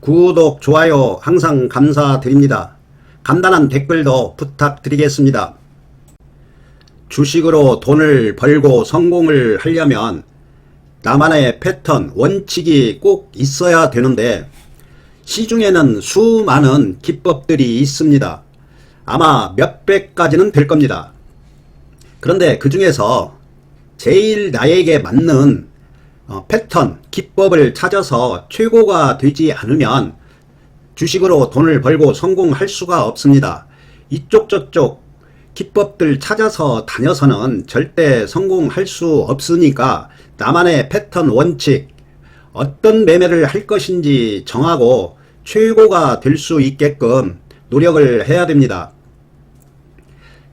구독, 좋아요 항상 감사드립니다. 간단한 댓글도 부탁드리겠습니다. 주식으로 돈을 벌고 성공을 하려면 나만의 패턴, 원칙이 꼭 있어야 되는데 시중에는 수많은 기법들이 있습니다. 아마 몇백 가지는 될 겁니다. 그런데 그 중에서 제일 나에게 맞는 패턴, 기법을 찾아서 최고가 되지 않으면 주식으로 돈을 벌고 성공할 수가 없습니다. 이쪽 저쪽 기법들 찾아서 다녀서는 절대 성공할 수 없으니까 나만의 패턴, 원칙, 어떤 매매를 할 것인지 정하고 최고가 될 수 있게끔 노력을 해야 됩니다.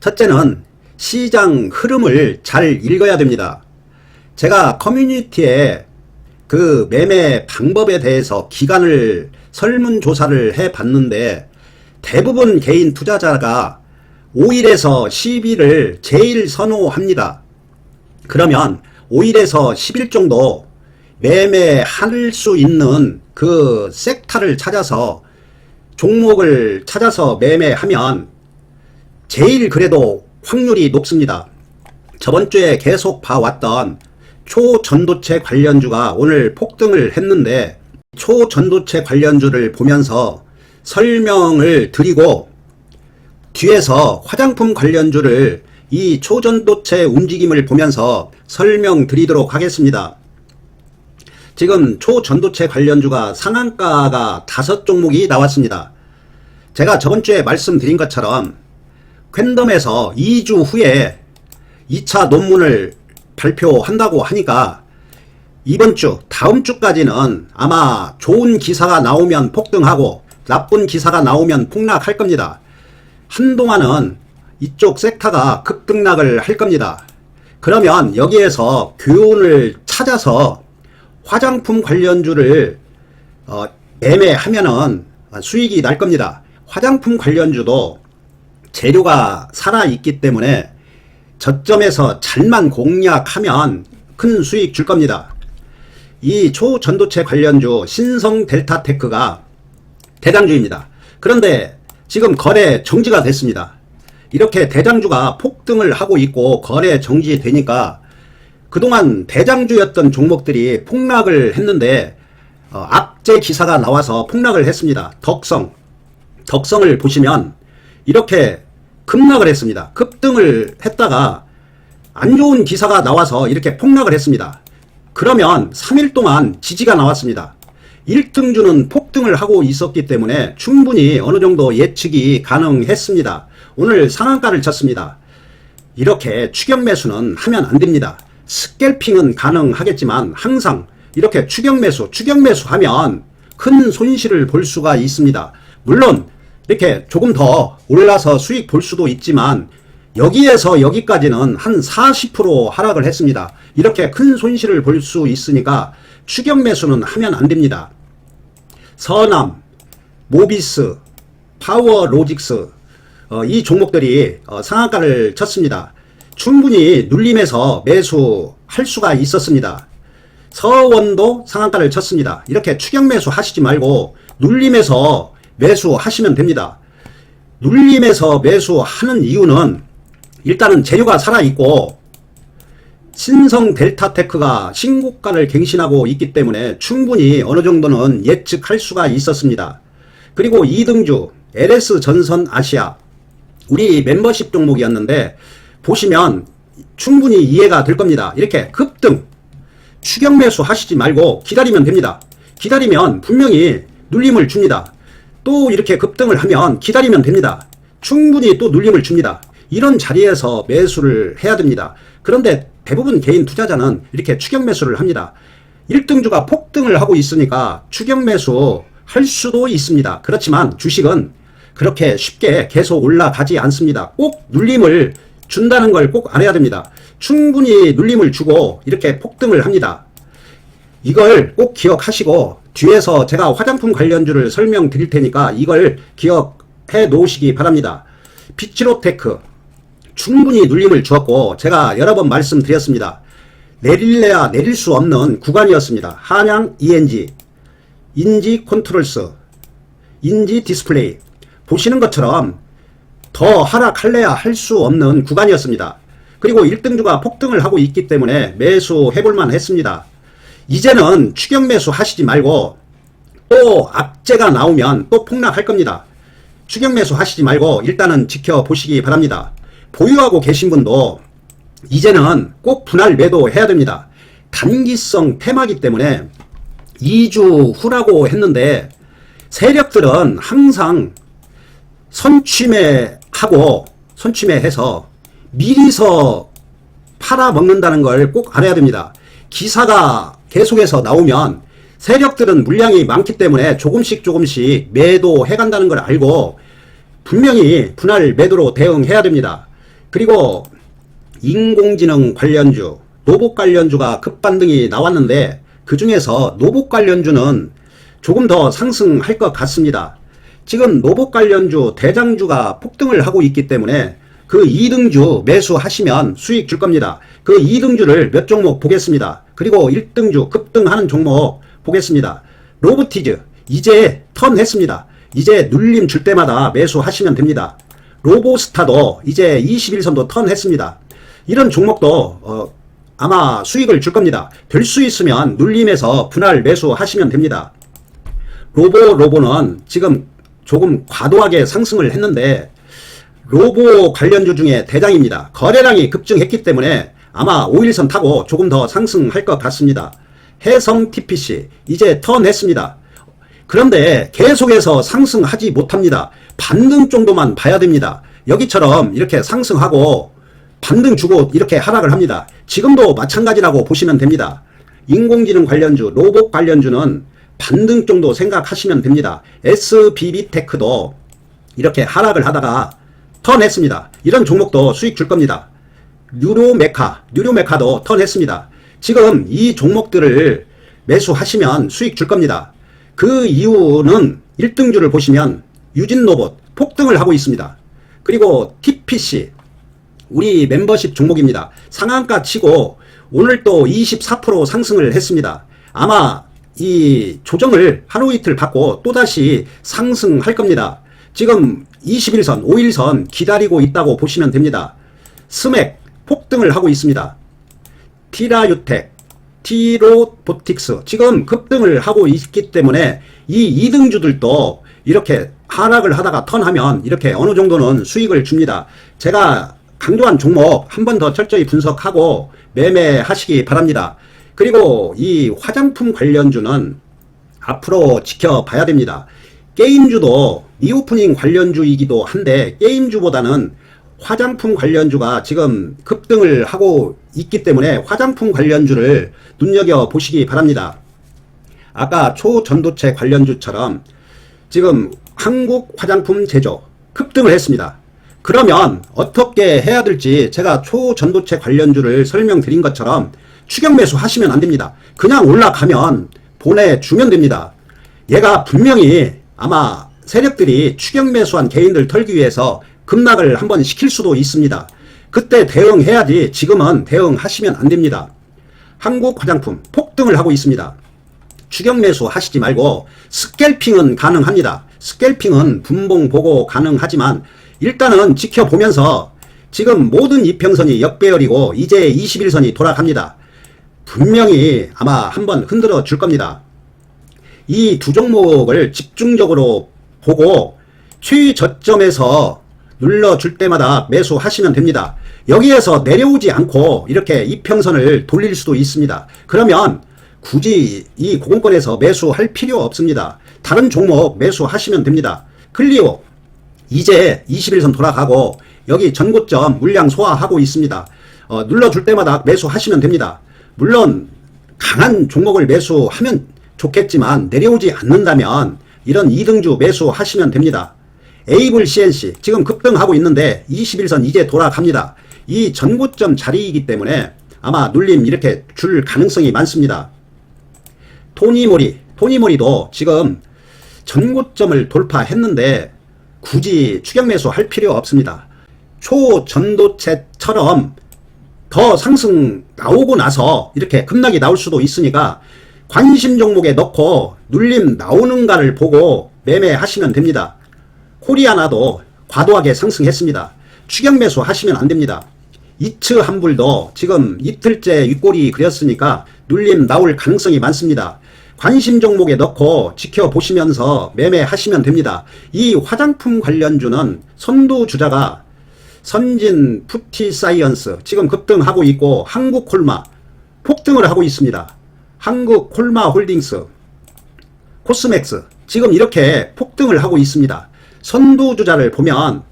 첫째는 시장 흐름을 잘 읽어야 됩니다. 제가 커뮤니티에 그 매매 방법에 대해서 기간을 설문조사를 해 봤는데 대부분 개인 투자자가 5일에서 10일을 제일 선호합니다. 그러면 5일에서 10일 정도 매매할 수 있는 그 섹터를 찾아서 종목을 찾아서 매매하면 제일 그래도 확률이 높습니다. 저번 주에 계속 봐왔던 초전도체 관련주가 오늘 폭등을 했는데 초전도체 관련주를 보면서 설명을 드리고 뒤에서 화장품 관련주를 이 초전도체 움직임을 보면서 설명드리도록 하겠습니다. 지금 초전도체 관련주가 상한가가 5종목이 나왔습니다. 제가 저번주에 말씀드린 것처럼 퀸덤에서 2주 후에 2차 논문을 발표한다고 하니까 이번 주, 다음 주까지는 아마 좋은 기사가 나오면 폭등하고 나쁜 기사가 나오면 폭락할 겁니다. 한동안은 이쪽 섹터가 급등락을 할 겁니다. 그러면 여기에서 교훈을 찾아서 화장품 관련주를 매매하면은 수익이 날 겁니다. 화장품 관련주도 재료가 살아있기 때문에 저점에서 잘만 공략하면 큰 수익 줄 겁니다. 이 초전도체 관련주 신성 델타테크가 대장주입니다. 그런데 지금 거래 정지가 됐습니다. 이렇게 대장주가 폭등을 하고 있고 거래 정지되니까 그동안 대장주였던 종목들이 폭락을 했는데 악재 기사가 나와서 폭락을 했습니다. 덕성을 보시면 이렇게 급락을 했습니다. 급등을 했다가 안 좋은 기사가 나와서 이렇게 폭락을 했습니다. 그러면 3일 동안 지지가 나왔습니다. 1등주는 폭등을 하고 있었기 때문에 충분히 어느 정도 예측이 가능했습니다. 오늘 상한가를 쳤습니다. 이렇게 추격 매수는 하면 안 됩니다. 스캘핑은 가능하겠지만 항상 이렇게 추격 매수 하면 큰 손실을 볼 수가 있습니다. 물론 이렇게 조금 더 올라서 수익 볼 수도 있지만 여기에서 여기까지는 한 40% 하락을 했습니다. 이렇게 큰 손실을 볼 수 있으니까 추격 매수는 하면 안 됩니다. 서남, 모비스, 파워로직스 이 종목들이 상한가를 쳤습니다. 충분히 눌림에서 매수할 수가 있었습니다. 서원도 상한가를 쳤습니다. 이렇게 추격 매수 하시지 말고 눌림에서 매수하시면 됩니다. 눌림에서 매수하는 이유는 일단은 재료가 살아있고 신성 델타테크가 신고가를 갱신하고 있기 때문에 충분히 어느 정도는 예측할 수가 있었습니다. 그리고 2등주 LS 전선 아시아 우리 멤버십 종목이었는데 보시면 충분히 이해가 될 겁니다. 이렇게 급등 추격 매수 하시지 말고 기다리면 됩니다. 기다리면 분명히 눌림을 줍니다. 또 이렇게 급등을 하면 기다리면 됩니다. 충분히 또 눌림을 줍니다. 이런 자리에서 매수를 해야 됩니다. 그런데 대부분 개인 투자자는 이렇게 추격 매수를 합니다. 1등주가 폭등을 하고 있으니까 추격 매수 할 수도 있습니다. 그렇지만 주식은 그렇게 쉽게 계속 올라가지 않습니다. 꼭 눌림을 준다는 걸 꼭 알아야 됩니다. 충분히 눌림을 주고 이렇게 폭등을 합니다. 이걸 꼭 기억하시고 뒤에서 제가 화장품 관련주를 설명드릴 테니까 이걸 기억해 놓으시기 바랍니다. 피치로테크 충분히 눌림을 주었고 제가 여러 번 말씀드렸습니다. 내릴래야 내릴 수 없는 구간이었습니다. 한양 ENG, 인지 컨트롤스 인지 디스플레이. 보시는 것처럼 더 하락할래야 할 수 없는 구간이었습니다. 그리고 1등주가 폭등을 하고 있기 때문에 매수해볼만 했습니다. 이제는 추격 매수 하시지 말고 또 악재가 나오면 또 폭락할 겁니다. 추격 매수 하시지 말고 일단은 지켜보시기 바랍니다. 보유하고 계신 분도 이제는 꼭 분할 매도해야 됩니다. 단기성 테마기 때문에 2주 후라고 했는데 세력들은 항상 선취매해서 미리서 팔아먹는다는 걸 꼭 알아야 됩니다. 기사가 계속해서 나오면 세력들은 물량이 많기 때문에 조금씩 매도해간다는 걸 알고 분명히 분할 매도로 대응해야 됩니다. 그리고 인공지능 관련주, 로봇 관련주가 급반등이 나왔는데 그 중에서 로봇 관련주는 조금 더 상승할 것 같습니다. 지금 로봇 관련주 대장주가 폭등을 하고 있기 때문에 그 2등주 매수하시면 수익 줄 겁니다. 그 2등주를 몇 종목 보겠습니다. 그리고 1등주 급등하는 종목 보겠습니다. 로보티즈 이제 턴했습니다. 이제 눌림 줄 때마다 매수하시면 됩니다. 로보스타도 이제 21선도 턴했습니다. 이런 종목도 아마 수익을 줄 겁니다. 될 수 있으면 눌림에서 분할 매수하시면 됩니다. 로보는 지금 조금 과도하게 상승을 했는데 로보 관련주 중에 대장입니다. 거래량이 급증했기 때문에 아마 5일선 타고 조금 더 상승할 것 같습니다. 해성 TPC 이제 턴했습니다. 그런데 계속해서 상승하지 못합니다. 반등 정도만 봐야 됩니다. 여기처럼 이렇게 상승하고 반등 주고 이렇게 하락을 합니다. 지금도 마찬가지라고 보시면 됩니다. 인공지능 관련주, 로봇 관련주는 반등 정도 생각하시면 됩니다. SBB테크도 이렇게 하락을 하다가 턴했습니다. 이런 종목도 수익 줄 겁니다. 뉴로메카도 턴했습니다. 지금 이 종목들을 매수하시면 수익 줄 겁니다. 그 이유는 1등주를 보시면 유진로봇 폭등을 하고 있습니다. 그리고 TPC 우리 멤버십 종목입니다. 상한가 치고 오늘 또 24% 상승을 했습니다. 아마 이 조정을 하루 이틀 받고 또다시 상승할 겁니다. 지금 21선, 5일선 기다리고 있다고 보시면 됩니다. 스맥 폭등을 하고 있습니다. 티라유텍, 티로보틱스 지금 급등을 하고 있기 때문에 이 2등주들도 이렇게 하락을 하다가 턴하면 이렇게 어느 정도는 수익을 줍니다. 제가 강조한 종목 한 번 더 철저히 분석하고 매매하시기 바랍니다. 그리고 이 화장품 관련주는 앞으로 지켜봐야 됩니다. 게임주도 리오프닝 관련주이기도 한데 게임주보다는 화장품 관련주가 지금 급등을 하고 있기 때문에 화장품 관련주를 눈여겨보시기 바랍니다. 아까 초전도체 관련주처럼 지금 한국 화장품 제조 급등을 했습니다. 그러면 어떻게 해야 될지 제가 초전도체 관련주를 설명드린 것처럼 추격 매수 하시면 안 됩니다. 그냥 올라가면 보내주면 됩니다. 얘가 분명히 아마 세력들이 추격 매수한 개인들 털기 위해서 급락을 한번 시킬 수도 있습니다. 그때 대응해야지 지금은 대응하시면 안 됩니다. 한국 화장품 폭등을 하고 있습니다. 추격 매수 하시지 말고 스캘핑은 가능합니다. 스캘핑은 분봉 보고 가능하지만 일단은 지켜보면서 지금 모든 이평선이 역배열이고 이제 21선이 돌아갑니다. 분명히 아마 한번 흔들어 줄 겁니다. 이 두 종목을 집중적으로 보고 최저점에서 눌러줄 때마다 매수하시면 됩니다. 여기에서 내려오지 않고 이렇게 이평선을 돌릴 수도 있습니다. 그러면 굳이 이 고공권에서 매수할 필요 없습니다. 다른 종목 매수하시면 됩니다. 클리오 이제 21선 돌아가고 여기 전고점 물량 소화하고 있습니다. 눌러줄 때마다 매수하시면 됩니다. 물론 강한 종목을 매수하면 좋겠지만 내려오지 않는다면 이런 2등주 매수하시면 됩니다. 에이블 CNC 지금 급등하고 있는데 21선 이제 돌아갑니다. 이 전고점 자리이기 때문에 아마 눌림 이렇게 줄 가능성이 많습니다. 토니모리도 지금 전고점을 돌파했는데 굳이 추격 매수 할 필요 없습니다. 초전도체처럼 더 상승 나오고 나서 이렇게 급락이 나올 수도 있으니까 관심 종목에 넣고 눌림 나오는가를 보고 매매하시면 됩니다. 코리아나도 과도하게 상승했습니다. 추격 매수 하시면 안 됩니다. 이츠 환불도 지금 이틀째 윗골이 그렸으니까 눌림 나올 가능성이 많습니다. 관심 종목에 넣고 지켜보시면서 매매하시면 됩니다. 이 화장품 관련주는 선두주자가 선진 푸티사이언스 지금 급등하고 있고, 한국콜마 폭등을 하고 있습니다. 한국콜마홀딩스, 코스맥스 지금 이렇게 폭등을 하고 있습니다. 선두주자를 보면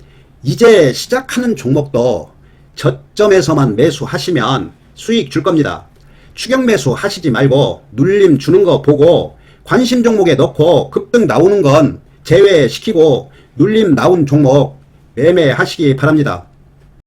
이제 시작하는 종목도 저점에서만 매수하시면 수익 줄 겁니다. 추격 매수 하시지 말고 눌림 주는 거 보고 관심 종목에 넣고 급등 나오는 건 제외시키고 눌림 나온 종목 매매하시기 바랍니다.